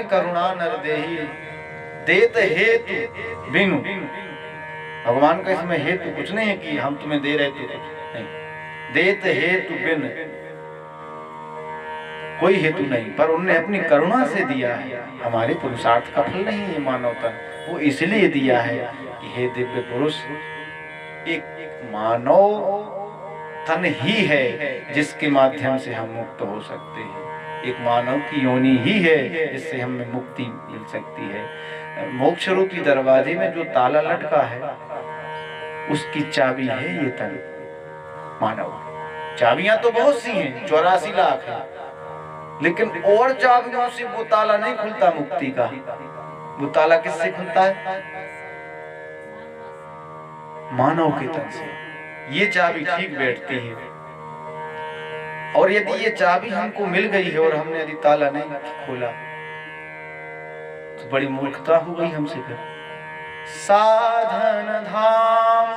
करुणा नर देहि देत हेतु बिनु। भगवान का इसमें हेतु कुछ नहीं है कि हम तुम्हें दे रहे थे, कुछ नहीं। देत हेतु बिन, कोई हेतु नहीं, पर उन्होंने अपनी करुणा से दिया है। हमारे पुरुषार्थ का फल नहीं है मानव तन, वो इसलिए दिया है कि हे दिव्य पुरुष, एक मानव तन ही है जिसके माध्यम से हम मुक्त हो सकते हैं। एक मानव की योनि ही है जिससे हमें मुक्ति मिल सकती है। मोक्ष रूपी दरवाजे में जो ताला लटका है उसकी चाबी है ये तन मानव। चाबियां तो बहुत सी हैं, 84 लाख है, लेकिन और चाबियों से वो ताला नहीं खुलता मुक्ति का। वो ताला किससे खुलता है? मानव के तन से। ये चाबी ठीक बैठती है। और यदि ये चाबी हमको मिल गई है और हमने यदि ताला नहीं खोला तो बड़ी मूर्खता हो गई हमसे। फिर साधन धाम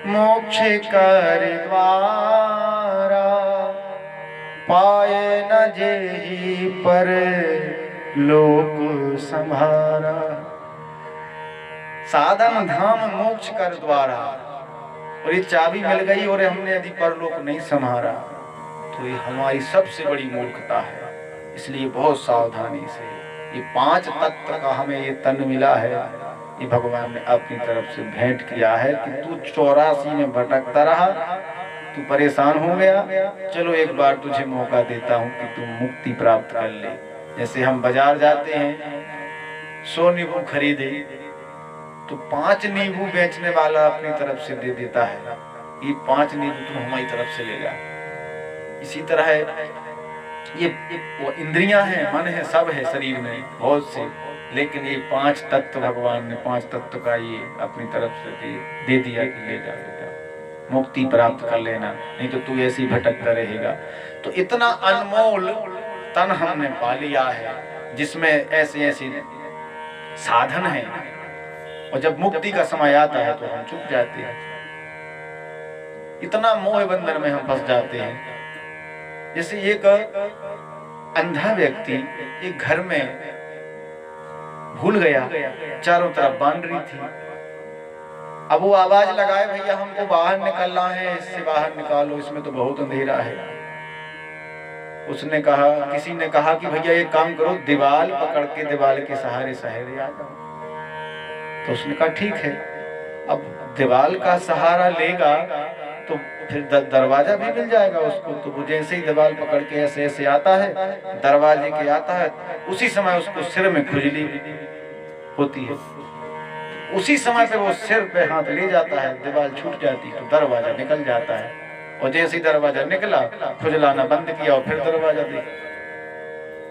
मोक्ष कर द्वारा, पाए न जेहि पर लोक संभारा। साधन धाम मोक्ष कर द्वारा, और ये चाबी मिल गई और हमने यदि परलोक नहीं संभारा तो ये हमारी सबसे बड़ी मूर्खता है। इसलिए बहुत सावधानी से ये 5 तत्व का हमें ये तन मिला है, ये भगवान ने अपनी तरफ से भेंट किया है कि तू 84 में भटकता रहा, तू परेशान हो गया, चलो एक बार तुझे मौका देता हूँ कि तू मुक्ति प्राप्त कर ले। जैसे हम बाजार जाते हैं, 100 नींबू खरीदे तो 5 नींबू बेचने वाला अपनी तरफ से दे देता है, ये 5 नींबू तुम हमारी तरफ से ले जा। इसी तरह है ये वो इंद्रियां हैं, मन है, सब है शरीर में बहुत से, लेकिन ये 5 तत्व भगवान ने 5 तत्व का ये अपनी तरफ से दे दिया कि ले जा मुक्ति प्राप्त कर लेना, नहीं तो तू ऐसे ही भटकता रहेगा। तो इतना अनमोल तन हमने पा लिया है जिसमें ऐसे ऐसे साधन है, और जब मुक्ति का समय आता है तो हम चुप जाते हैं। इतना मोह बंधन में हम फंस जाते हैं। जैसे एक अंधा व्यक्ति एक घर में भूल गया, चारों तरफ बाउंड्री थी, अब वो आवाज लगाए भैया हमको बाहर निकलना है, इससे बाहर निकालो, इसमें तो बहुत अंधेरा है। उसने कहा, किसी ने कहा कि भैया एक काम करो, दीवार पकड़ के दीवार के सहारे सहारे आ जाओ। तो उसने कहा ठीक है। अब दीवार का सहारा लेगा तो फिर दरवाजा भी मिल जाएगा उसको। तो वो जैसे ही दीवार पकड़ के ऐसे ऐसे आता है, दरवाजे के आता है, उसी समय उसको सिर में खुजली होती है। उसी समय पे वो सिर पे हाथ ले जाता है, दीवार छूट जाती है, तो दरवाजा निकल जाता है। और जैसे ही दरवाजा निकला, खुजलाना बंद किया और फिर दरवाजा देखा,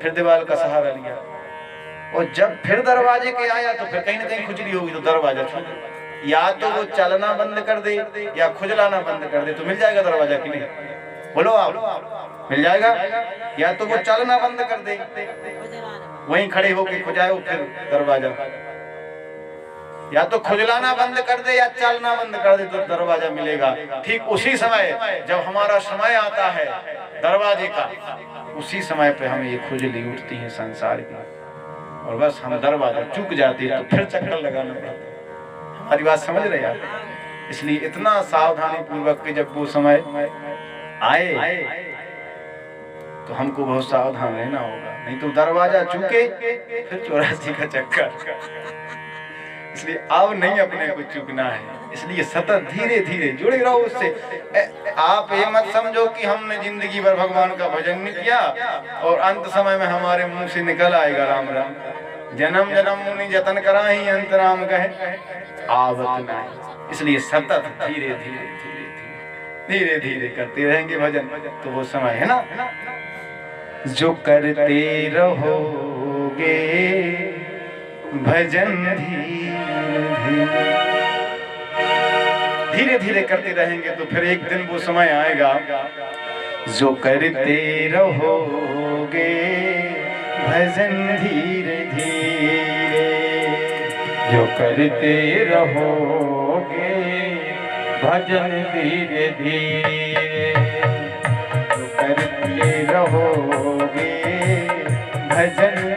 फिर दीवार का सहारा लिया, और जब फिर दरवाजे के आया तो फिर कहीं ना कहीं खुजली होगी, तो दरवाजा छूट। या तो वो चलना बंद कर दे या खुजलाना बंद कर दे, तो मिल जाएगा दरवाजा कि नहीं? बोलो आप, मिल जाएगा? या तो वो चलना बंद कर दे, वहीं खड़े होके खुजाए फिर दरवाजा, या तो खुजलाना बंद कर दे या चलना बंद कर दे तो दरवाजा मिलेगा। ठीक उसी समय जब हमारा समय आता है दरवाजे का, उसी समय पे हमें ये खुजली उठती है संसार की, और बस हम दरवाजा चूक जाते हैं, तो फिर चक्कर लगाना पड़ता है। हमारी बात समझ रहे आप? इसलिए इतना सावधानी पूर्वक के जब वो समय आए तो हमको बहुत सावधान रहना होगा, नहीं तो दरवाजा चूके फिर 84 का चक्कर। इसलिए अब नहीं अपने को चूकना है, इसलिए सतत धीरे धीरे जुड़े रहो उससे। आप ये मत समझो कि हमने जिंदगी भर भगवान का भजन नहीं किया और अंत समय में हमारे मुंह से निकल आएगा राम राम। जन्म जन्म मुनि जतन करा ही अंत राम कहे आवत नहीं। इसलिए सतत धीरे धीरे धीरे धीरे धीरे धीरे करते रहेंगे भजन, तो वो समय है ना जो करते रहोगे भजन धीरे धीरे करते रहेंगे, तो फिर एक दिन वो समय आएगा जो करते रहोगे भजन धीरे धीरे, जो करते रहोगे भजन धीरे धीरे, जो करते रहोगे भजन